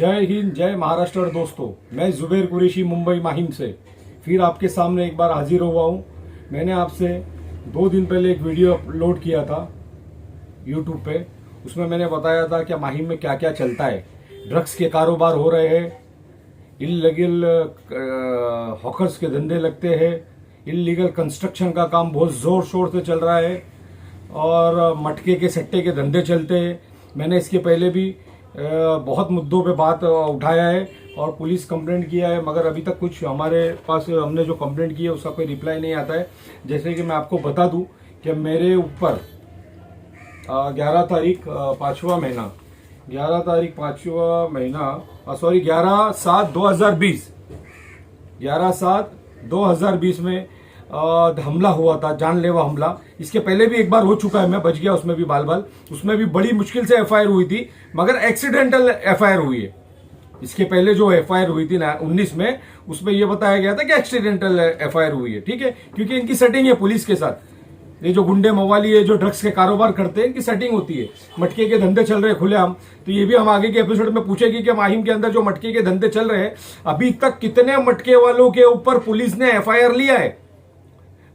जय हिंद, जय महाराष्ट्र दोस्तों। मैं जुबेर कुरैशी मुंबई माहिम से फिर आपके सामने एक बार हाजिर हुआ हूँ। मैंने आपसे 2 दिन पहले एक वीडियो अपलोड किया था यूट्यूब पे। उसमें मैंने बताया था कि माहिम में क्या क्या चलता है। ड्रग्स के कारोबार हो रहे हैं, इलीगल हॉकर्स के धंधे लगते हैं, इलीगल कंस्ट्रक्शन का काम बहुत जोर शोर से चल रहा है और मटके के सट्टे के धंधे चलते हैं। मैंने इसके पहले भी बहुत मुद्दों पे बात उठाया है और पुलिस कंप्लेंट किया है, मगर अभी तक कुछ हमारे पास हमने जो कंप्लेंट की है उसका कोई रिप्लाई नहीं आता है। जैसे कि मैं आपको बता दूं कि मेरे ऊपर 11 तारीख 5वां महीना 11/7/2020 11/7/2020 में हमला हुआ था, जानलेवा हमला। इसके पहले भी एक बार हो चुका है, मैं बच गया उसमें भी बाल उसमें भी बड़ी मुश्किल से एफआईआर हुई थी, मगर एक्सीडेंटल एफआईआर हुई है। इसके पहले जो एफआईआर हुई थी 19 में, उसमें यह बताया गया था कि एक्सीडेंटल एफआईआर हुई है। ठीक है, क्योंकि इनकी सेटिंग है पुलिस के साथ। ये जो गुंडे मवाली है, जो ड्रग्स के कारोबार करते हैं, इनकी सेटिंग होती है। मटके के धंधे चल रहे हैं खुलेआम। तो ये भी हम आगे के एपिसोड में पूछेगी कि माहिम के अंदर जो मटके के धंधे चल रहे हैं, अभी तक कितने मटके वालों के ऊपर पुलिस ने एफआईआर लिया है।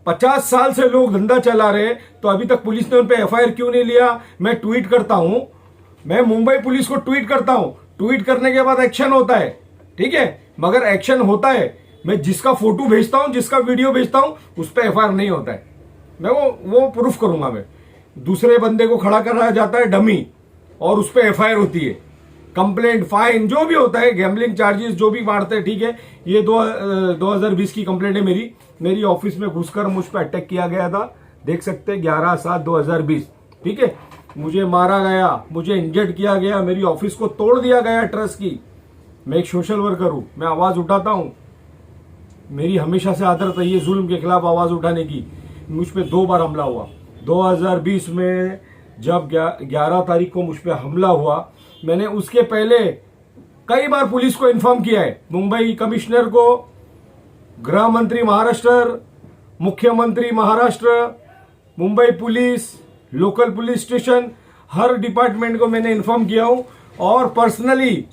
50 साल से लोग धंधा चला रहे, तो अभी तक पुलिस ने उन पे एफआईआर क्यों नहीं लिया। मैं ट्वीट करता हूं, मैं मुंबई पुलिस को ट्वीट करता हूं, ट्वीट करने के बाद एक्शन होता है। ठीक है, मगर एक्शन होता है, मैं जिसका फोटो भेजता हूं, जिसका वीडियो भेजता हूं, उस पर एफआईआर नहीं होता है। मैं वो प्रूफ करूंगा। मैं दूसरे बंदे को खड़ा कराया जाता है डमी, और उस पर एफआईआर होती है, कंप्लेंट, फाइन, जो भी होता है, गैम्बलिंग चार्जेस जो भी मारते हैं। ठीक है, ये 2020 की कंप्लेंट है मेरी ऑफिस में घुसकर मुझ पर अटैक किया गया था। देख सकते हैं 11/7/2020। ठीक है, मुझे मारा गया, मुझे इंजर्ड किया गया, मेरी ऑफिस को तोड़ दिया गया ट्रस्ट की। मैं एक सोशल वर्कर हूं, मैं आवाज उठाता हूं। मेरी हमेशा से आदत है ये जुल्म के खिलाफ आवाज उठाने की। मुझ पर 2 बार हमला हुआ। 2020 में जब 11 तारीख को मुझ पर हमला हुआ, मैंने उसके पहले कई बार पुलिस को इन्फॉर्म किया है, मुंबई कमिश्नर को, गृह मंत्री महाराष्ट्र, मुख्यमंत्री Maharashtra, Mumbai police, local police station, हर डिपार्टमेंट को मैंने इन्फॉर्म किया हूं। और पर्सनली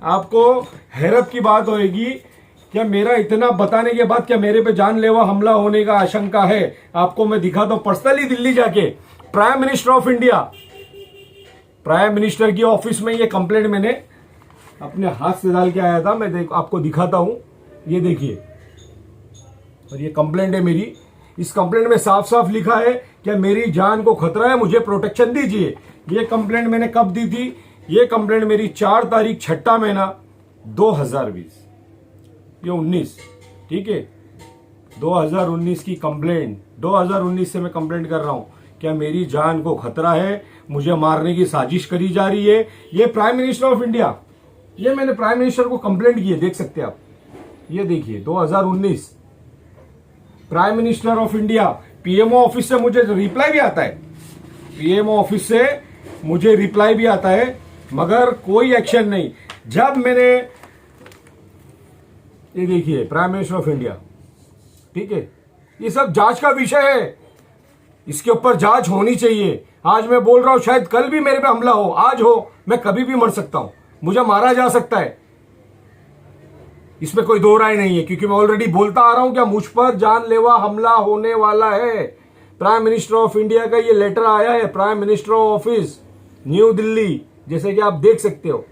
आपको हैरत की बात होगी, क्या मेरा इतना बताने के बाद क्या मेरे पे जानलेवा हमला होने का आशंका है। आपको मैं दिखाता हूं पर्सनली, दिल्ली जाके prime minister of India, prime minister की ऑफिस में ये कंप्लेंट मैंने अपने हाथ से डाल के आया था। मैं आपको दिखाता हूं, ये देखिए, और ये कंप्लेंट है मेरी। इस कंप्लेंट में साफ साफ लिखा है कि मेरी जान को खतरा है, मुझे प्रोटेक्शन दीजिए। ये कंप्लेंट मैंने कब दी थी? ये कंप्लेंट मेरी 4 तारीख 6वां महीना 2020, ये 19। ठीक है, 2019 की कंप्लेंट, 2019 से मैं कंप्लेंट कर रहा हूं, क्या मेरी जान को खतरा है, मुझे मारने की साजिश करी जा रही है। ये प्राइम मिनिस्टर ऑफ इंडिया, ये मैंने प्राइम मिनिस्टर को कंप्लेंट की है, देख सकते हैं आप। ये देखिए 2019, prime minister of India. PMO office से मुझे रिप्लाई भी आता है, पीएमओ ऑफिस से मुझे रिप्लाई भी आता है, मगर कोई एक्शन नहीं। जब मैंने, ये देखिए प्राइम मिनिस्टर ऑफ इंडिया। ठीक है, ये सब जांच का विषय है, इसके ऊपर जांच होनी चाहिए। आज मैं बोल रहा हूं, शायद कल भी मेरे पे हमला हो, आज हो, मैं कभी भी मर सकता हूं, मुझे मारा जा सकता है, इसमें कोई दो राय नहीं है, क्योंकि मैं ऑलरेडी बोलता आ रहा हूं क्या मुझ पर जानलेवा हमला होने वाला है। प्राइम मिनिस्टर ऑफ इंडिया का ये लेटर आया है, prime minister office, new Delhi, जैसे कि आप देख सकते हो,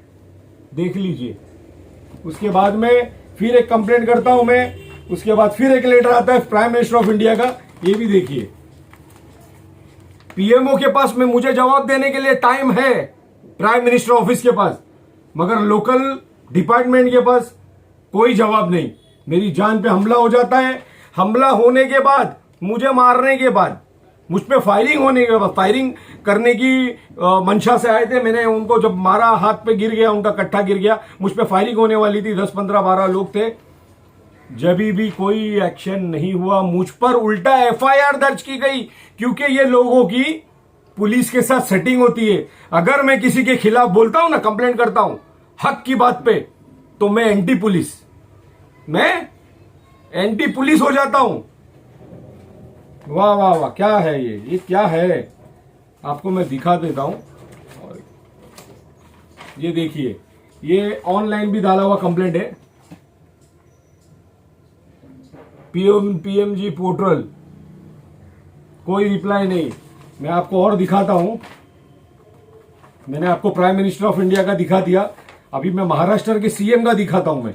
देख लीजिए। उसके बाद में फिर एक कंप्लेंट करता हूं मैं, उसके बाद फिर एक लेटर आता है प्राइम मिनिस्टर ऑफ इंडिया का, ये भी देखिए। पीएमओ के पास में मुझे जवाब देने के लिए टाइम है, प्राइम मिनिस्टर ऑफिस के पास, मगर लोकल डिपार्टमेंट के पास कोई जवाब नहीं। मेरी जान पे हमला हो जाता है, हमला होने के बाद, मुझे मारने के बाद, मुझ पे फायरिंग होने के बाद, फायरिंग करने की मंशा से आए थे। मैंने उनको जब मारा, हाथ पे गिर गया, उनका कट्टा गिर गया, मुझ पे फायरिंग होने वाली थी, 10, 15, 12 लोग थे। जब भी कोई एक्शन नहीं हुआ, मुझ पर उल्टा एफआईआर दर्ज की गई, क्योंकि ये लोगों की पुलिस के साथ सेटिंग होती है। अगर मैं किसी के खिलाफ बोलता हूं ना, कंप्लेंट करता हूं हक की बात पे, तो मैं एंटी पुलिस, मैं एंटी पुलिस हो जाता हूं। वाह वाह वाह, क्या है ये क्या है, आपको मैं दिखा देता हूं। ये देखिए, ये ऑनलाइन भी डाला हुआ कंप्लेंट है। पीएमजी पोर्टल, कोई रिप्लाई नहीं। मैं आपको और दिखाता हूं, मैंने आपको प्राइम मिनिस्टर ऑफ इंडिया का दिखा दिया, अभी मैं महाराष्ट्र के सीएम का दिखाता हूं मैं।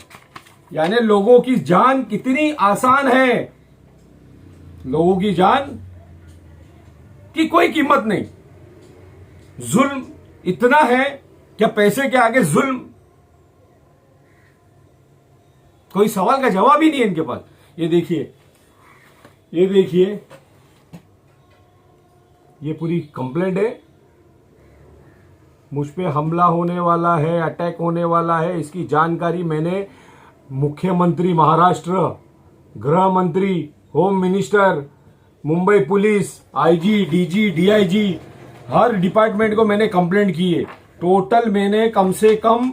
यानी लोगों की जान कितनी आसान है, लोगों की जान की कोई कीमत नहीं। जुल्म इतना है, क्या पैसे के आगे जुल्म, कोई सवाल का जवाब ही नहीं है इनके पास। ये देखिए, ये देखिए, ये पूरी कंप्लेंट है, मुझ पे हमला होने वाला है, अटैक होने वाला है, इसकी जानकारी मैंने मुख्यमंत्री महाराष्ट्र, गृह मंत्री, home minister, Mumbai police, IG, DG, DIG, हर डिपार्टमेंट को मैंने कंप्लेंट की है। टोटल मैंने कम से कम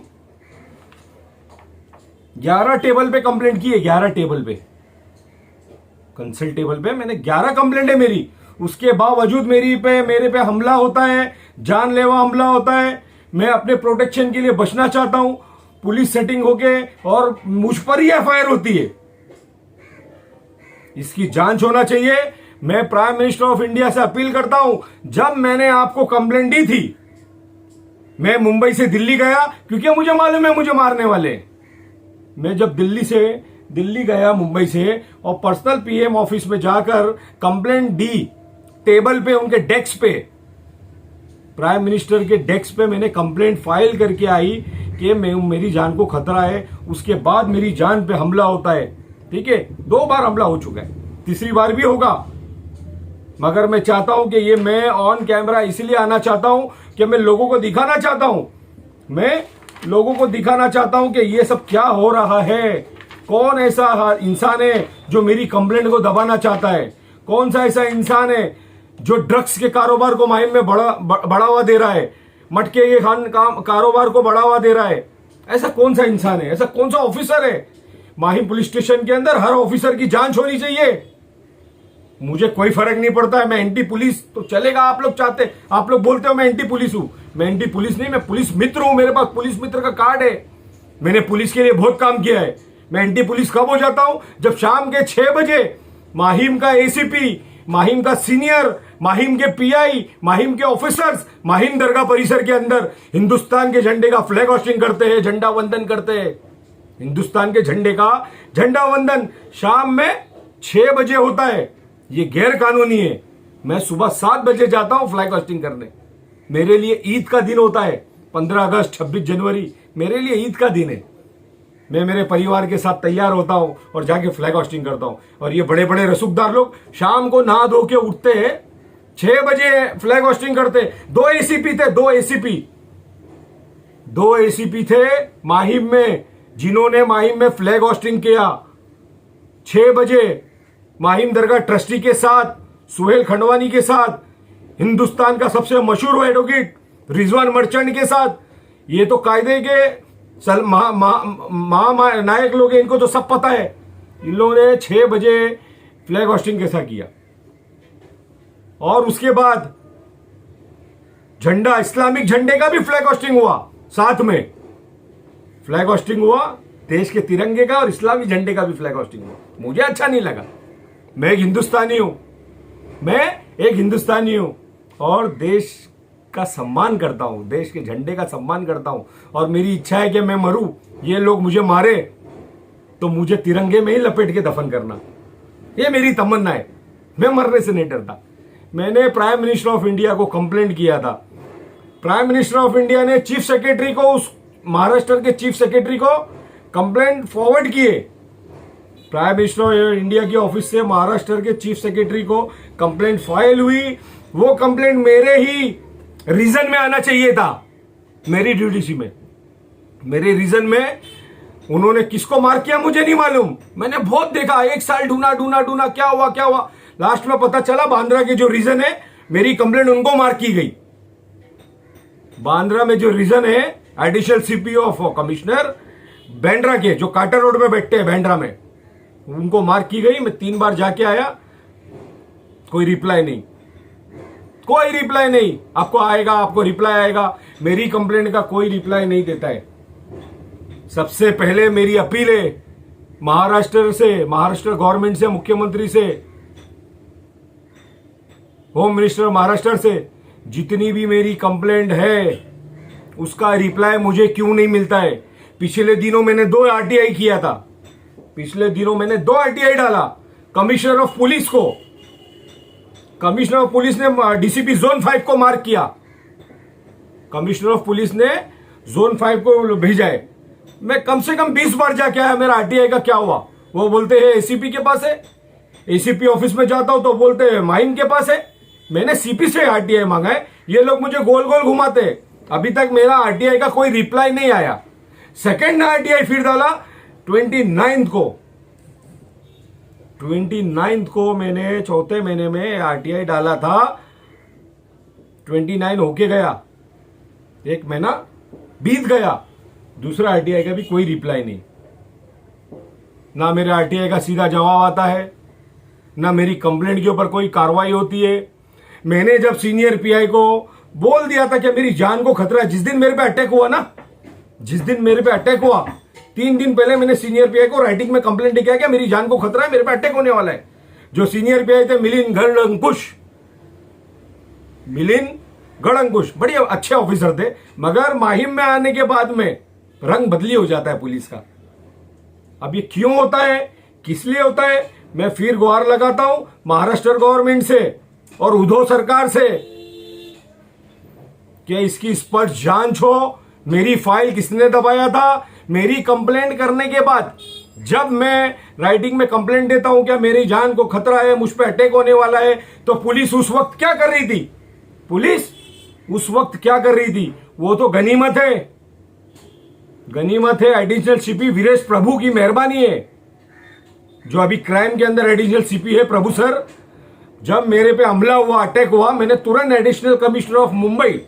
11 टेबल पे कंप्लेंट की है, 11 टेबल पे, कंसल्ट टेबल पे मैंने 11 कंप्लेंट है मेरी। उसके बावजूद मेरे पे हमला होता है, जानलेवा हमला होता है। मैं अपने प्रोटेक्शन के लिए बचना चाहता हूं, पुलिस सेटिंग होके और मुझ पर ही एफआईआर होती है। इसकी जांच होना चाहिए। मैं प्राइम मिनिस्टर ऑफ इंडिया से अपील करता हूं, जब मैंने आपको कंप्लेंट दी थी, मैं मुंबई से दिल्ली गया क्योंकि मुझे मालूम है मुझे मारने वाले। मैं जब दिल्ली गया मुंबई से और पर्सनल पीएम ऑफिस में जाकर कंप्लेंट दी, टेबल पे उनके डेस्क पे, प्राइम मिनिस्टर के डेस्क पे मैंने कंप्लेंट फाइल करके आई कि मेरी जान को खतरा है। उसके बाद मेरी जान पे हमला होता है। ठीक है, 2 बार हमला हो चुका है, तीसरी बार भी होगा। मगर मैं चाहता हूं कि ये मैं ऑन कैमरा इसलिए आना चाहता हूं कि मैं लोगों को दिखाना चाहता हूं, मैं लोगों को दिखाना चाहता हूं कि ये सब क्या हो रहा है। कौन ऐसा इंसान है जो मेरी कंप्लेंट को दबाना चाहता है? कौन सा ऐसा इंसान है जो ड्रग्स के कारोबार को माहिम में बढ़ावा दे रहा है, मटके के कारोबार को बढ़ावा दे रहा है? ऐसा कौन सा इंसान है? ऐसा कौन सा ऑफिसर है? माहिम पुलिस स्टेशन के अंदर हर ऑफिसर की जांच होनी चाहिए। मुझे कोई फर्क नहीं पड़ता है, मैं एंटी पुलिस तो चलेगा। आप लोग चाहते, आप लोग बोलते हो मैं एंटी पुलिस हूं। मैं एंटी पुलिस नहीं, मैं पुलिस मित्र हूं। मेरे पास पुलिस मित्र का कार्ड है, मैंने पुलिस के लिए बहुत काम किया है। मैं एंटी पुलिस कब हो जाता हूं? जब शाम के 6 बजे माहिम का एसीपी, माहिम का सीनियर, माहिम के पीआई, माहिम के ऑफिसर्स माहिम दरगाह परिसर के अंदर हिंदुस्तान के झंडे का फ्लैग होस्टिंग करते हैं, झंडा वंदन करते हैं। हिंदुस्तान के झंडे का झंडा वंदन शाम में 6 बजे होता है। ये गैर कानूनी है। मैं सुबह 7 बजे जाता हूं फ्लैग होस्टिंग करने। मेरे लिए ईद का दिन होता है, 15 अगस्त, 26 जनवरी मेरे लिए ईद का दिन है। मैं मेरे परिवार के साथ तैयार होता हूं और जाके फ्लैग होस्टिंग करता हूं। और ये बड़े बड़े रसूखदार लोग शाम को नहा धो के उठते हैं, 6 बजे फ्लैग होस्टिंग करते। 2 एसीपी थे, 2 एसीपी थे माहिम में, जिन्होंने माहिम में फ्लैग होस्टिंग किया। 6 बजे माहिम दरगाह ट्रस्टी के साथ, सुहेल खंडवानी के साथ, हिंदुस्तान का सबसे मशहूर एडवोकेट रिजवान मर्चेंट के साथ। ये तो कायदे के नायक लोग हैं, इनको तो सब पता है। इन लोगों ने 6 बजे फ्लैग होस्टिंग कैसा किया। और उसके बाद झंडा, इस्लामिक झंडे का भी फ्लैग होस्टिंग हुआ, साथ में फ्लैग होस्टिंग हुआ, देश के तिरंगे का और इस्लामी झंडे का भी फ्लैग होस्टिंग हुआ। मुझे अच्छा नहीं लगा। मैं एक हिंदुस्तानी हूं, मैं एक हिंदुस्तानी हूं और देश का सम्मान करता हूं, देश के झंडे का सम्मान करता हूं। और मेरी इच्छा है कि मैं मरूं, ये लोग मुझे मारे तो मुझे तिरंगे में ही लपेट के दफन करना, ये मेरी तमन्ना है। मैं मरने से नहीं डरता। मैंने प्राइम मिनिस्टर ऑफ इंडिया को कंप्लेंट किया था। प्राइम मिनिस्टर ऑफ इंडिया ने चीफ सेक्रेटरी को, उस महाराष्ट्र के चीफ सेक्रेटरी को कंप्लेंट फॉरवर्ड किए। प्राइम मिनिस्टर ऑफ इंडिया के ऑफिस से महाराष्ट्र के चीफ सेक्रेटरी को कंप्लेंट फाइल हुई। वो कंप्लेंट मेरे ही रीजन में आना चाहिए था, मेरी ड्यूटी में, मेरे रीजन में। उन्होंने किसको मार किया मुझे नहीं मालूम। मैंने बहुत देखा, 1 साल ढूंढा, क्या हुआ। लास्ट में पता चला बांद्रा के जो रीजन है, मेरी कंप्लेंट उनको मार की गई। बांद्रा में जो रीजन है, additional CPO of commissioner Bandra के, जो काटर रोड में बैठते हैं बांद्रा में, उनको मार की गई। मैं 3 बार जाके आया, कोई रिप्लाई नहीं, कोई रिप्लाई नहीं। आपको आएगा, आपको रिप्लाई आएगा, मेरी कंप्लेंट का कोई रिप्लाई नहीं देता है। सबसे पहले मेरी अपील है महाराष्ट्र से, महाराष्ट्र गवर्नमेंट से, मुख्यमंत्री से, होम मिनिस्टर महाराष्ट्र से, जितनी भी मेरी कंप्लेंट है उसका रिप्लाई मुझे क्यों नहीं मिलता है। पिछले दिनों मैंने 2 आरटीआई किया था, पिछले दिनों मैंने 2 आरटीआई डाला कमिश्नर ऑफ पुलिस को। कमिश्नर ऑफ पुलिस ने डीसीपी जोन 5 को मार्क किया, कमिश्नर ऑफ पुलिस ने जोन 5 को भेजा है। मैं कम से कम 20 बार जाके आया, मेरा आरटीआई का क्या हुआ? वो बोलते हैं एसीपी के पास है, एसीपी ऑफिस में जाता हूं तो बोलते हैं माहिम के पास है। मैंने सीपी से आरटीआई मांगा है, ये लोग मुझे गोल गोल घुमाते हैं। अभी तक मेरा आरटीआई का कोई रिप्लाई नहीं आया। सेकंड आरटीआई फिर डाला 29 को, 29 को मैंने चौथे महीने में आरटीआई डाला था। 29 होके गया, 1 महीना बीत गया, दूसरा आरटीआई का भी कोई रिप्लाई नहीं। ना मेरे आरटीआई का सीधा जवाब आता है, ना मेरी कंप्लेंट के ऊपर कोई कार्रवाई होती है। मैंने जब सीनियर पीआई को बोल दिया था कि मेरी जान को खतरा है, जिस दिन मेरे पे अटैक हुआ ना, जिस दिन मेरे पे अटैक हुआ 3 दिन पहले मैंने सीनियर पीआई को राइटिंग में कंप्लेंट किया कि मेरी जान को खतरा है, मेरे पे अटैक होने वाला है। जो सीनियर पीआई थे मिलिंद गढ़अंकुश, मिलिंद गढ़अंकुश बड़े अच्छे ऑफिसर थे, मगर माहिम में आने के बाद में रंग बदली हो जाता है पुलिस का। अब ये क्यों होता है, किस लिए होता है? मैं फिर गुहार लगाता हूं महाराष्ट्र गवर्नमेंट से और उद्धव सरकार से कि इसकी स्पष्ट जांच हो। मेरी फाइल किसने दबाया था? मेरी कंप्लेंट करने के बाद जब मैं राइटिंग में कंप्लेंट देता हूं कि मेरी जान को खतरा है, मुझ पे अटैक होने वाला है, तो पुलिस उस वक्त क्या कर रही थी? पुलिस उस वक्त क्या कर रही थी? वो तो गनीमत है, गनीमत है एडिशनल सीपी वीरेश प्रभु की मेहरबानी है, जो अभी क्राइम के अंदर एडिशनल सीपी है प्रभु सर। जब मेरे पे हमला हुआ, अटैक हुआ, मैंने तुरंत additional commissioner of Mumbai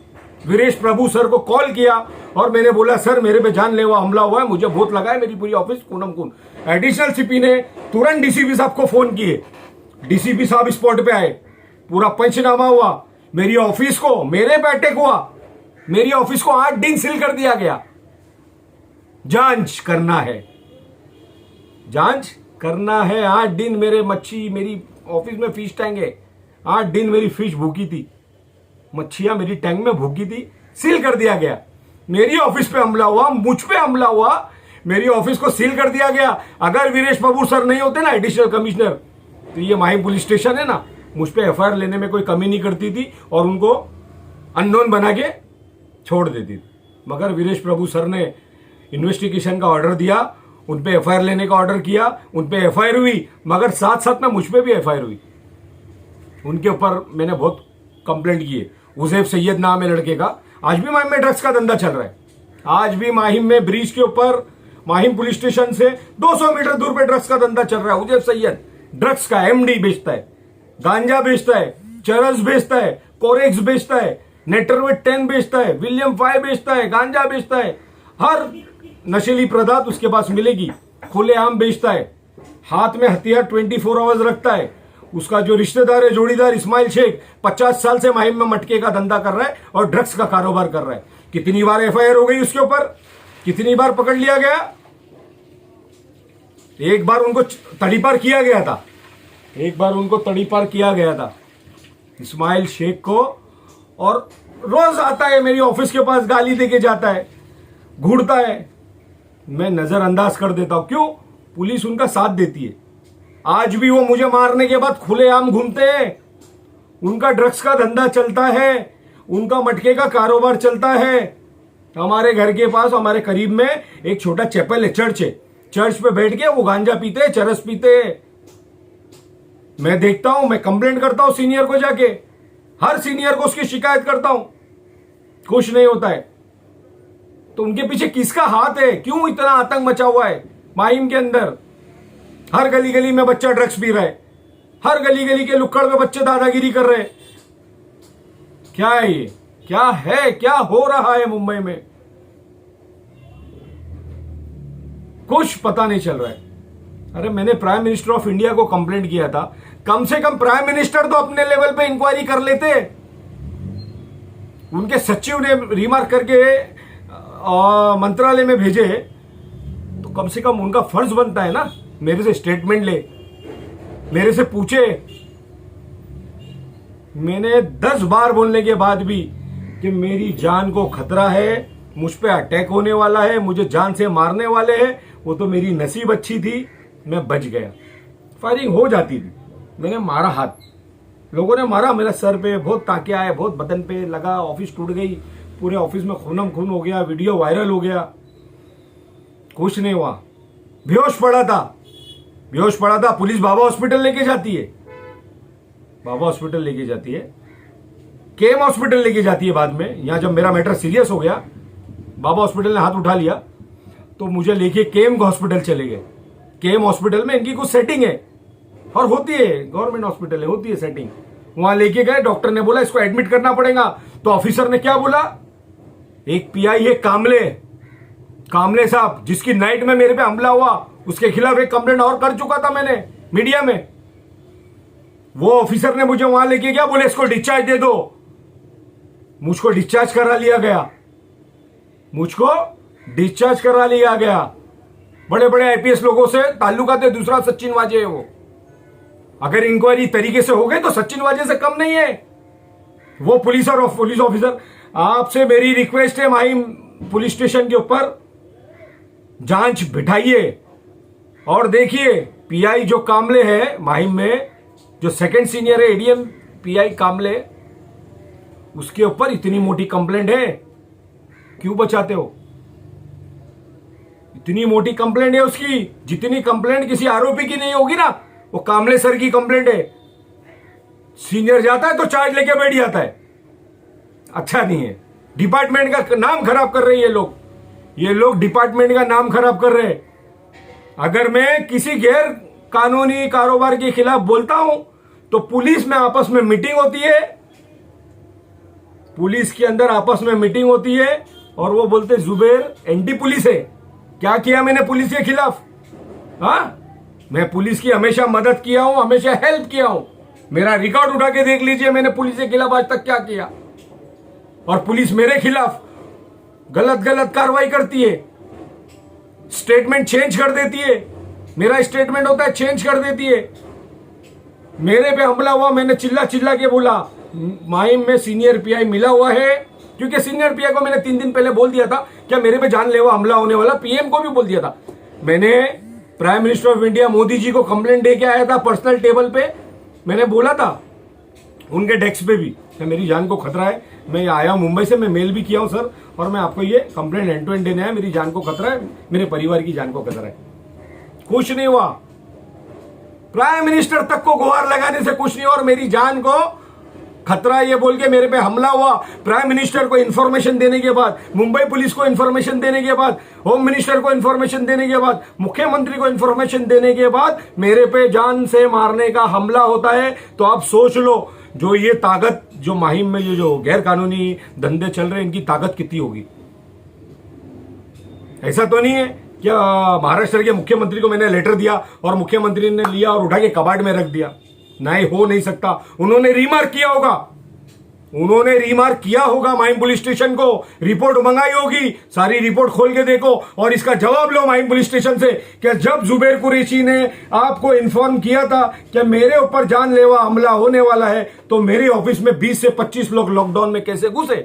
Viresh Prabhu sir को कॉल किया और मैंने बोला सर मेरे पे जानलेवा हमला हुआ है, मुझे बहुत लगा है, मेरी पूरी ऑफिस खूनम खून। एडिशनल सीपी ने तुरंत डीसीपी साहब को फोन किए, डीसीपी साहब स्पॉट पे आए, पूरा पंचनामा हुआ। मेरी ऑफिस को, मेरे पे अटैक हुआ, मेरी ऑफिस को 8 दिन सील कर दिया गया। जांच करना है, जांच करना है। 8 दिन मेरे मच्छी, मेरी ऑफिस में फिश टैंक है, 8 दिन मेरी फिश भूखी थी, मच्छियां मेरी टैंक में भूखी थी, सील कर दिया गया। मेरी ऑफिस पे हमला हुआ, मुझ पे हमला हुआ, मेरी ऑफिस को सील कर दिया गया। अगर वीरेश प्रभु सर नहीं होते ना एडिशनल कमिश्नर, तो ये माहिम पुलिस स्टेशन है ना, मुझ पे एफआईआर लेने में कोई कमी नहीं करती थी और उनको अननोन बना के छोड़ देती थी। मगर वीरेश प्रभु सर ने इन्वेस्टिगेशन का ऑर्डर दिया, उन पे एफआईआर लेने का ऑर्डर किया, उन पे एफआईआर हुई, मगर साथ साथ में मुझ पे भी एफआईआर हुई। उनके ऊपर मैंने बहुत कंप्लेंट की है। उजैफ सैयद नाम है लड़के का, आज भी माहिम में ड्रग्स का धंधा चल रहा है। आज भी माहिम में ब्रिज के ऊपर, माहिम पुलिस स्टेशन से 200 मीटर दूर पे ड्रग्स का धंधा चल रहा है। उजैफ सैयद ड्रग्स का एमडी बेचता है, गांजा बेचता है, चरस बेचता है, कोरेक्स बेचता है, नेटरवेट 10 बेचता है, विलियम 5 बेचता है, गांजा बेचता है, हर नशीली पदार्थ उसके पास मिलेगी, खुलेआम बेचता है, हाथ में हथियार 24 आवर्स रखता है। उसका जो रिश्तेदार है, जोड़ीदार इस्माइल शेख, 50 साल से माहिम में मटके का धंधा कर रहा है और ड्रग्स का कारोबार कर रहा है। कितनी बार एफआईआर हो गई उसके ऊपर, कितनी बार पकड़ लिया गया? एक बार उनको तड़ीपार किया गया था, एक बार उनको तड़ीपार किया गया था इस्माइल शेख को, और रोज आता है मेरी ऑफिस के पास, गाली देके जाता है, घूरता है। मैं नजरअंदाज कर देता हूं, क्यों? पुलिस उनका साथ देती है। आज भी वो मुझे मारने के बाद खुलेआम घूमते हैं, उनका ड्रग्स का धंधा चलता है, उनका मटके का कारोबार चलता है। हमारे घर के पास, हमारे करीब में एक छोटा चैपल है, चर्च है, चर्च पे बैठ के वो गांजा पीते, चरस पीते। मैं देखता हूं, मैं कंप्लेंट करता हूं सीनियर को जाके, हर सीनियर को उसकी शिकायत करता हूं, कुछ नहीं होता है। तो उनके पीछे किसका हाथ है? क्यों इतना आतंक मचा हुआ है माहिम के अंदर? हर गली गली में बच्चा ड्रग्स पी रहा है, हर गली गली के लुक्कड़ में बच्चे दादागिरी कर रहे हैं। क्या है ये? क्या है? क्या हो रहा है मुंबई में? कुछ पता नहीं चल रहा है। अरे मैंने प्राइम मिनिस्टर ऑफ इंडिया को कंप्लेंट किया था, कम से कम प्राइम मिनिस्टर तो अपने लेवल पे इंक्वायरी कर लेते। उनके सचिव ने रिमार्क करके मंत्रालय में भेजे कम से कम उनका फर्ज बनता है ना, मेरे से स्टेटमेंट ले, मेरे से पूछे। मैंने 10 बार बोलने के बाद भी कि मेरी जान को खतरा है, मुझ पे अटैक होने वाला है, मुझे जान से मारने वाले हैं, वो तो मेरी नसीब अच्छी थी, मैं बच गया। फायरिंग हो जाती थी, मैंने मारा हाथ, लोगों ने मारा मेरा सर पे, बहुत टाँके आए, बहुत बदन पे लगा, ऑफिस टूट गई, पूरे ऑफिस में खूनम खून हो गया, वीडियो वायरल हो गया, कुछ नहीं हुआ। बेहोश पड़ा था, पुलिस बाबा हॉस्पिटल लेके जाती है, बाबा हॉस्पिटल लेके जाती है, केम हॉस्पिटल लेके जाती है बाद में। यहां जब मेरा मैटर सीरियस हो गया, बाबा हॉस्पिटल ने हाथ उठा लिया, तो मुझे लेके केम हॉस्पिटल चले गए। केम हॉस्पिटल में इनकी कुछ सेटिंग है, और होती है, गवर्नमेंट हॉस्पिटल है, होती है सेटिंग। वहां लेके गए, डॉक्टर ने बोला इसको एडमिट करना पड़ेगा। तो ऑफिसर ने क्या बोला, एक पीआई है कामले साहब, जिसकी नाइट में मेरे पे हमला हुआ, उसके खिलाफ एक कंप्लेंट और कर चुका था मैंने मीडिया में। वो ऑफिसर ने मुझे वहां लेके गया, बोले इसको डिस्चार्ज दे दो। मुझको डिस्चार्ज करा लिया गया। बड़े बड़े आईपीएस लोगों से ताल्लुकात है, दूसरा सचिन वाजे है वो। अगर इंक्वायरी तरीके से हो गई तो सचिन वाजे से कम नहीं है वो पुलिस ऑफिसर। आपसे मेरी रिक्वेस्ट है, माहिम पुलिस स्टेशन के ऊपर जांच बिठाइए और देखिए पीआई जो कामले है माहिम में, जो सेकंड सीनियर है एडीएम पीआई कामले, उसके ऊपर इतनी मोटी कंप्लेंट है, क्यों बचाते हो? इतनी मोटी कंप्लेंट है उसकी, जितनी कंप्लेंट किसी आरोपी की नहीं होगी ना, वो कामले सर की कंप्लेंट है। सीनियर जाता है तो चार्ज लेके बैठ जाता है, अच्छा नहीं है। डिपार्टमेंट का नाम खराब कर रहे हैं ये लोग डिपार्टमेंट का नाम खराब कर रहे हैं। अगर मैं किसी गैर कानूनी कारोबार के खिलाफ बोलता हूं तो पुलिस में आपस में मीटिंग होती है, पुलिस के अंदर आपस में मीटिंग होती है और वो बोलते जुबेर एंटी पुलिस है। क्या किया मैंने पुलिस के खिलाफ? मैं पुलिस की हमेशा मदद किया हूं, हमेशा हेल्प किया हूं। मेरा रिकॉर्ड उठा के देख लीजिए, मैंने पुलिस के खिलाफ आज तक क्या किया। और पुलिस मेरे खिलाफ गलत कार्रवाई करती है, स्टेटमेंट चेंज कर देती है। मेरा स्टेटमेंट होता है चेंज कर देती है। मेरे पे हमला हुआ, मैंने चिल्ला के बोला माहिम में सीनियर पीआई मिला हुआ है, क्योंकि सीनियर पीआई को मैंने 3 दिन पहले बोल दिया था क्या मेरे पे जानलेवा हमला होने वाला, पीएम को भी बोल दिया था। मैंने prime minister of India Modi ji को कंप्लेंट दे के आया था पर्सनल टेबल पे, मैंने बोला था उनके डेस्क पे भी कि मेरी जान को खतरा है। मैं आया मुंबई से, मैं मेल भी किया हूं सर, और मैं आपको ये कंप्लेंट एंड टू एंड देना है, मेरी जान को खतरा है, मेरे परिवार की जान को खतरा है। कुछ नहीं हुआ, प्राइम मिनिस्टर तक को गुहार लगाने से कुछ नहीं, और मेरी जान को खतरा ये बोल के मेरे पे हमला हुआ। प्राइम मिनिस्टर को इंफॉर्मेशन देने के बाद, मुंबई पुलिस को इंफॉर्मेशन देने के बाद, होम मिनिस्टर को इंफॉर्मेशन देने के बाद, मुख्यमंत्री को इंफॉर्मेशन देने के बाद मेरे पे जान से मारने का हमला होता है। तो आप सोच लो, जो ये ताकत, जो माहिम में ये जो गैर कानूनी धंधे चल रहे हैं, इनकी ताकत कितनी होगी। ऐसा तो नहीं है क्या महाराष्ट्र के मुख्यमंत्री को मैंने लेटर दिया और मुख्यमंत्री ने लिया और उठा के कबाड़ में रख दिया? नहीं, हो नहीं सकता। उन्होंने रिमार्क किया होगा माहिम पुलिस स्टेशन को, रिपोर्ट मंगाई होगी, सारी रिपोर्ट खोल के देखो और इसका जवाब लो माहिम पुलिस स्टेशन से कि जब जुबेर कुरैशी ने आपको इन्फॉर्म किया था कि मेरे ऊपर जानलेवा हमला होने वाला है, तो मेरे ऑफिस में 20 से 25 लोग लॉकडाउन में कैसे घुसे?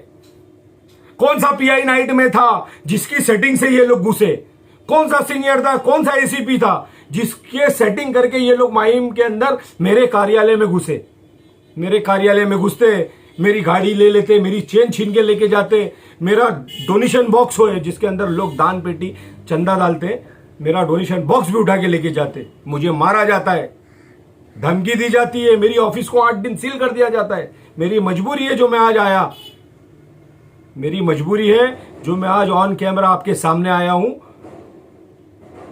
कौन सा पीआई नाइट में था जिसकी सेटिंग से ये लोग घुसे? कौन सा सीनियर था, कौन सा एसीपी था जिसके सेटिंग करके ये लोग माहिम के अंदर मेरे कार्यालय में घुसे? मेरे कार्यालय में घुसते, मेरी गाड़ी ले लेते, मेरी चेन छीन के लेके जाते, मेरा डोनेशन बॉक्स हो जिसके अंदर लोग दान पेटी चंदा डालते, मेरा डोनेशन बॉक्स भी उठा के लेके जाते। मुझे मारा जाता है, धमकी दी जाती है, मेरी ऑफिस को 8 दिन सील कर दिया जाता है। मेरी मजबूरी है जो मैं आज आया, मेरी मजबूरी है जो मैं आज ऑन कैमरा आपके सामने आया हूं।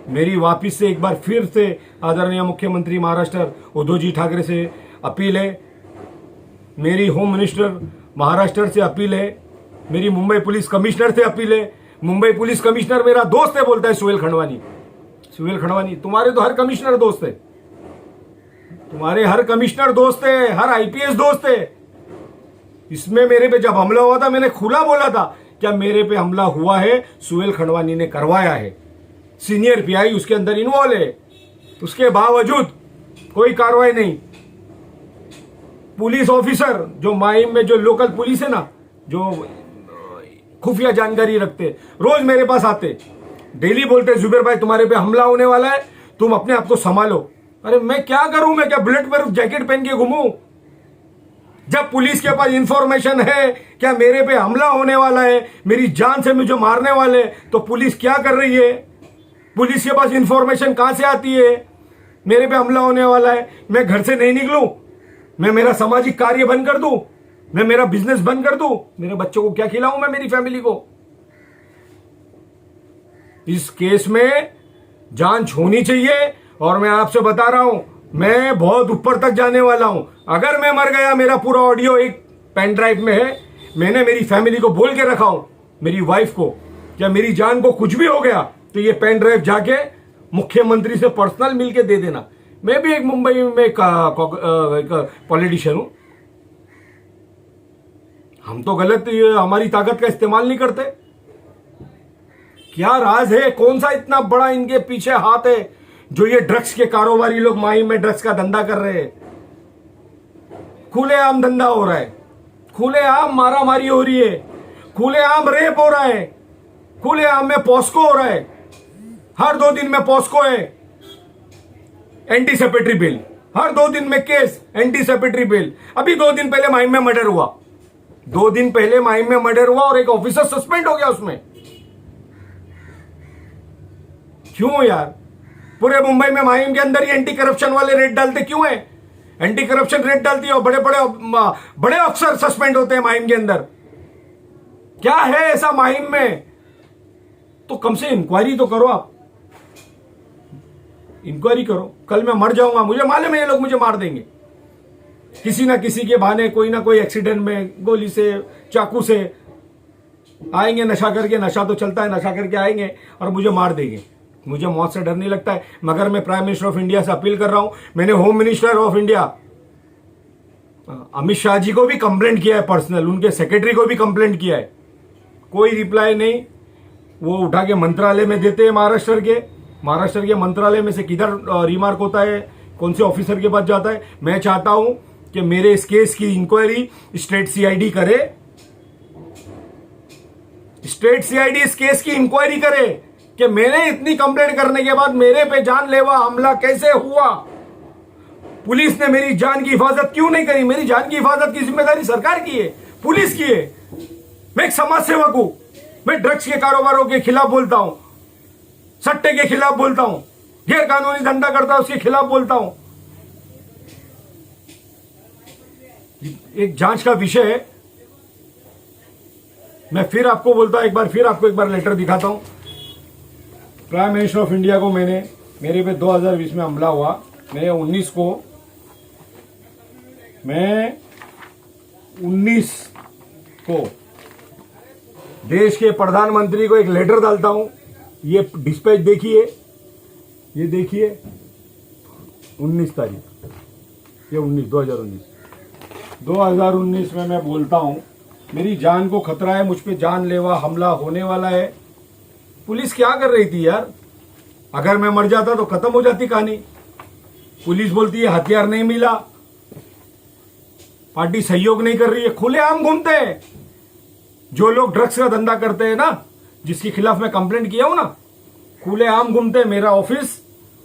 मेरी वापिस से एक बार फिर से आदरणीय मुख्यमंत्री महाराष्ट्र उद्धव जी ठाकरे से अपील है, मेरी होम मिनिस्टर महाराष्ट्र से अपील है, मेरी मुंबई पुलिस कमिश्नर से अपील है। मुंबई पुलिस कमिश्नर मेरा दोस्त है, बोलता है सुहेल खंडवानी। तुम्हारे तो हर कमिश्नर दोस्त है, तुम्हारे हर कमिश्नर दोस्त है, हर आईपीएस दोस्त है। इसमें मेरे पे जब हमला हुआ था, मैंने खुला बोला था क्या मेरे पे हमला हुआ है, सुहेल खंडवानी ने करवाया है। सीनियर पीआई उसके अंदर इन्वॉल्व है, उसके बावजूद कोई कार्रवाई नहीं। पुलिस ऑफिसर जो माहिम में जो लोकल पुलिस है ना, जो खुफिया जानकारी रखते, रोज मेरे पास आते, डेली बोलते जुबेर भाई तुम्हारे पे हमला होने वाला है, तुम अपने आप को संभालो। अरे मैं क्या करूं, मैं क्या बुलेट प्रूफ जैकेट पहन के घूमूं? जब पुलिस के पास इंफॉर्मेशन है क्या मेरे पे हमला होने वाला है, मेरी जान से मुझे मारने वाले, तो पुलिस क्या कर रही है? पुलिस के पास इंफॉर्मेशन कहां से आती है मेरे पे हमला होने वाला है? मैं घर से नहीं निकलूं, मैं मेरा सामाजिक कार्य बंद कर दूं, मैं मेरा बिजनेस बंद कर दूं, मेरे बच्चों को क्या खिलाऊं मैं, मेरी फैमिली को? इस केस में जांच होनी चाहिए। और मैं आपसे बता रहा हूं, मैं बहुत ऊपर तक जाने वाला हूं। अगर मैं मर गया, मेरा पूरा ऑडियो एक पेन ड्राइव में है, मैंने मेरी फैमिली को बोल के रखा हूं, मेरी वाइफ को, क्या मेरी जान को कुछ भी हो गया तो ये पेन ड्राइव जाके मुख्यमंत्री से पर्सनल मिलके दे देना। मैं भी एक मुंबई में एक पॉलिटिशियन हूं। हम तो गलत हमारी ताकत का इस्तेमाल नहीं करते। क्या राज है, कौन सा इतना बड़ा इनके पीछे हाथ है जो ये ड्रग्स के कारोबारी लोग माहिम में ड्रग्स का धंधा कर रहे हैं? खुलेआम धंधा हो रहा है, खुलेआम मारामारी हो रही है, खुलेआम रेप हो रहा है, खुलेआम में पॉस्को हो रहा है, हर 2 दिन में पॉस्को है, एंटी सेपेटरी बिल, हर 2 दिन में केस, एंटी सेपेटरी बिल। अभी 2 दिन पहले माहिम में मर्डर हुआ, 2 दिन पहले माहिम में मर्डर हुआ और एक ऑफिसर सस्पेंड हो गया उसमें। क्यों यार? पूरे मुंबई में माहिम के अंदर ही एंटी करप्शन वाले रेड डालते क्यों है? एंटी करप्शन रेड डालती है और बड़े बड़े बड़े अफसर सस्पेंड होते हैं माहिम के अंदर। क्या है ऐसा माहिम में? तो कम से इंक्वायरी तो करो आप, इंक्वायरी करो। कल मैं मर जाऊंगा, मुझे मालूम है ये लोग मुझे मार देंगे, किसी ना किसी के बहाने, कोई ना कोई एक्सीडेंट में, गोली से, चाकू से आएंगे, नशा करके, नशा तो चलता है, नशा करके आएंगे और मुझे मार देंगे। मुझे मौत से डर नहीं लगता है, मगर मैं प्राइम मिनिस्टर ऑफ इंडिया से अपील कर रहा हूं, मैंने home minister of India Amit Shah ji को भी कंप्लेंट किया है पर्सनल, उनके सेक्रेटरी को भी कंप्लेंट किया है, कोई रिप्लाई नहीं। वो उठा के मंत्रालय में देते हैं, महाराष्ट्र के मंत्रालय में से किधर रिमार्क होता है, कौन से ऑफिसर के पास जाता है। मैं चाहता हूं कि मेरे इस केस की इंक्वायरी स्टेट सीआईडी करे, स्टेट सीआईडी इस केस की इंक्वायरी करे कि मैंने इतनी कंप्लेंट करने के बाद मेरे पे जानलेवा हमला कैसे हुआ, पुलिस ने मेरी जान की हिफाजत क्यों नहीं करी? मेरी जान की हिफाजत की जिम्मेदारी सरकार की है, पुलिस की है। मैं एक समाज सेवक हूं, मैं ड्रग्स के कारोबारों के खिलाफ बोलता हूं, सट्टे के खिलाफ बोलता हूं, गैर कानूनी धंधा करता है उसके खिलाफ बोलता हूं। एक जांच का विषय है। मैं फिर आपको बोलता हूं, एक बार लेटर दिखाता हूं। प्राइम मिनिस्टर ऑफ इंडिया को मेरे पे 2020 में हमला हुआ, मैं 19 को देश के प्रधानमंत्री को एक लेटर डालता हूं। ये डिस्पैच देखिए, ये देखिए 19 तारीख, ये 2019 में मैं बोलता हूं मेरी जान को खतरा है, मुझ पे जानलेवा हमला होने वाला है। पुलिस क्या कर रही थी यार? अगर मैं मर जाता तो खत्म हो जाती कहानी। पुलिस बोलती है हथियार नहीं मिला, पार्टी सहयोग नहीं कर रही है, खुलेआम घूमते हैं। जो लोग ड्रग्स का धंधा करते हैं ना, जिसके खिलाफ मैं कंप्लेंट किया हूं ना, खुलेआम घूमते हैं। मेरा ऑफिस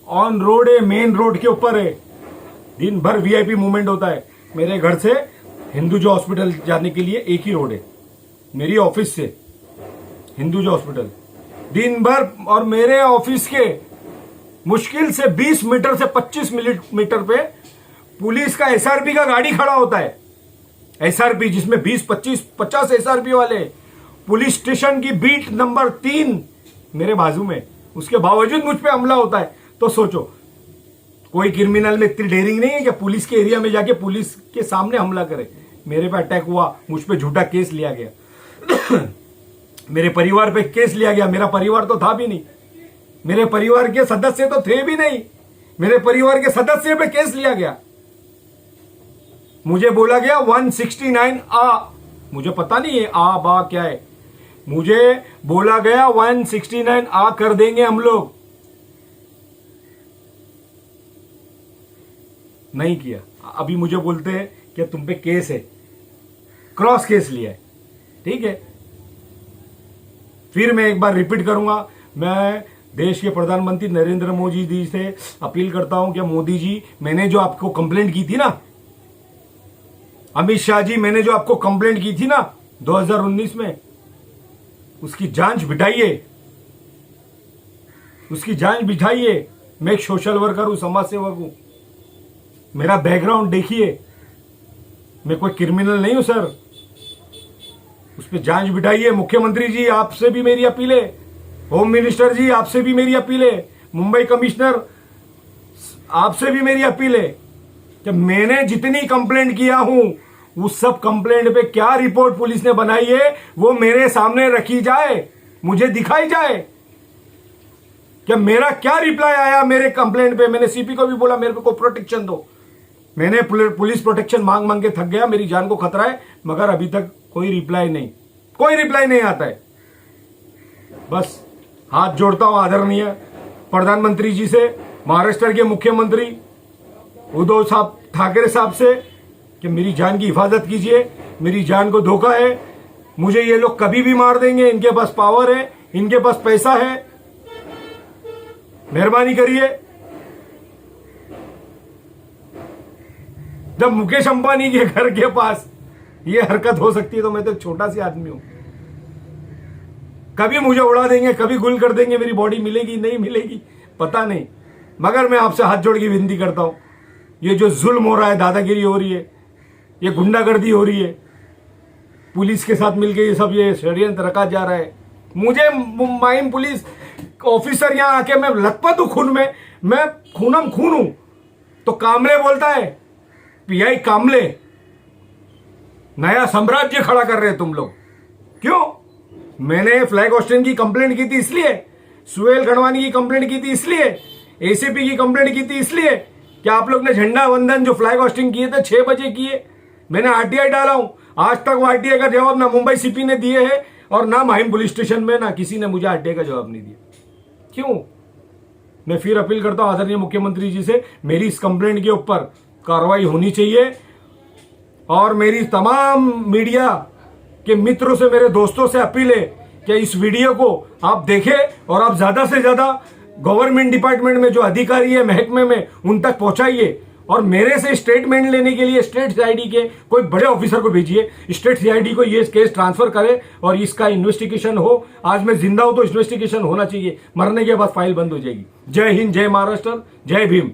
ऑन रोड है, मेन रोड के ऊपर है, दिन भर वीआईपी मूवमेंट होता है। मेरे घर से हिंदुजा हॉस्पिटल जाने के लिए एक ही रोड है, मेरी ऑफिस से हिंदुजा हॉस्पिटल दिन भर। और मेरे ऑफिस के मुश्किल से 20 मीटर से 25 मीटर पे पुलिस का एसआरपी का गाड़ी खड़ा होता है। एसआरपी जिसमें 20, 25, 50 एसआरपी वाले, पुलिस स्टेशन की बीट नंबर 3 मेरे बाजू में, उसके बावजूद मुझ पे हमला होता है। तो सोचो, कोई क्रिमिनल में इतनी डेयरिंग नहीं है कि पुलिस के एरिया में जाके पुलिस के सामने हमला करे। मेरे पे अटैक हुआ, मुझ पे झूठा केस लिया गया मेरे परिवार पे केस लिया गया। मेरा परिवार तो था भी नहीं, मेरे परिवार के सदस्य तो थे भी नहीं, मेरे परिवार के सदस्य पे केस लिया गया। मुझे बोला गया 169 आ, मुझे पता नहीं है आ बा क्या है, मुझे बोला गया 169 आ कर देंगे हम लोग, नहीं किया। अभी मुझे बोलते हैं कि तुम पे केस है, क्रॉस केस लिया है। ठीक है, फिर मैं एक बार रिपीट करूंगा, मैं देश के प्रधानमंत्री नरेंद्र मोदी जी से अपील करता हूं कि मोदी जी, मैंने जो आपको कंप्लेंट की थी ना, अमित शाह जी, मैंने जो आपको कंप्लेंट की थी ना 2019 में, उसकी जांच बिठाइए, उसकी जांच बिठाइए। मैं एक सोशल वर्कर हूं, समाज सेवक हूं, मेरा बैकग्राउंड देखिए, मैं कोई क्रिमिनल नहीं हूं सर। उस पर जांच बिठाइए। मुख्यमंत्री जी, आपसे भी मेरी अपील है, होम मिनिस्टर जी, आपसे भी मेरी अपील है, मुंबई कमिश्नर, आपसे भी मेरी अपील है कि मैंने जितनी कंप्लेंट किया हूं, उस सब कंप्लेंट पे क्या रिपोर्ट पुलिस ने बनाई है वो मेरे सामने रखी जाए, मुझे दिखाई जाए कि मेरा क्या रिप्लाई आया मेरे कंप्लेंट पे। मैंने सीपी को भी बोला मेरे को प्रोटेक्शन दो, मैंने पुलिस प्रोटेक्शन मांग मांग के थक गया, मेरी जान को खतरा है, मगर अभी तक कोई रिप्लाई नहीं आता है। बस हाथ जोड़ता हूं आदरणीय प्रधानमंत्री जी से, महाराष्ट्र के मुख्यमंत्री उद्धव साहब ठाकरे साहब से, कि मेरी जान की हिफाजत कीजिए, मेरी जान को धोखा है, मुझे ये लोग कभी भी मार देंगे, इनके पास पावर है, इनके पास पैसा है, मेहरबानी करिए। जब मुकेश अंबानी के घर के पास ये हरकत हो सकती है तो मैं तो एक छोटा सी आदमी हूं। कभी मुझे उड़ा देंगे, कभी गुल कर देंगे, मेरी बॉडी मिलेगी नहीं मिलेगी पता नहीं, मगर मैं आपसे हाथ जोड़ के विनती करता हूं, ये जो जुल्म हो रहा है, दादागिरी हो रही है, ये गुंडागर्दी हो रही है, पुलिस के साथ मिलकर ये सब ये षड्यंत्र रखा जा रहा है, मुझे माइम पुलिस ऑफिसर यहां आके मैं लथपथ हूं खून में, मैं खूनम खून हूं, तो कामले बोलता है, पीआई कामले, नया साम्राज्य खड़ा कर रहे हैं तुम लोग। क्यों? मैंने फ्लैग होस्टिंग की कंप्लेंट की थी इसलिए, सुहेल गढ़वानी की कंप्लेंट की थी इसलिए, एसीपी की कंप्लेंट की थी इसलिए कि आप लोग ने झंडा वंदन जो फ्लैग होस्टिंग किए थे 6 बजे किए, मैंने आरटीआई डाला हूं, आज तक वो आरटीआई का जवाब ना मुंबई सीपी ने दिए है और ना माहिम पुलिस स्टेशन में ना किसी ने मुझे आरटीआई का जवाब नहीं दिया। क्यों? मैं फिर अपील करता हूं आदरणीय मुख्यमंत्री जी से, मेरी इस कंप्लेंट के ऊपर कार्रवाई होनी चाहिए और मेरी तमाम मीडिया के मित्रों से, मेरे दोस्तों से अपील है कि इस वीडियो को आप देखें और आप ज्यादा से ज्यादा गवर्नमेंट डिपार्टमेंट में जो अधिकारी है महकमे में उन तक पहुंचाइए और मेरे से स्टेटमेंट लेने के लिए स्टेट सीआईडी के कोई बड़े ऑफिसर को भेजिए, स्टेट सीआईडी को ये केस ट्रांसफर करे और इसका इन्वेस्टिगेशन हो। आज मैं जिंदा हूं तो इन्वेस्टिगेशन होना चाहिए, मरने के बाद फाइल बंद हो जाएगी। जय हिंद, जय महाराष्ट्र, जय भीम।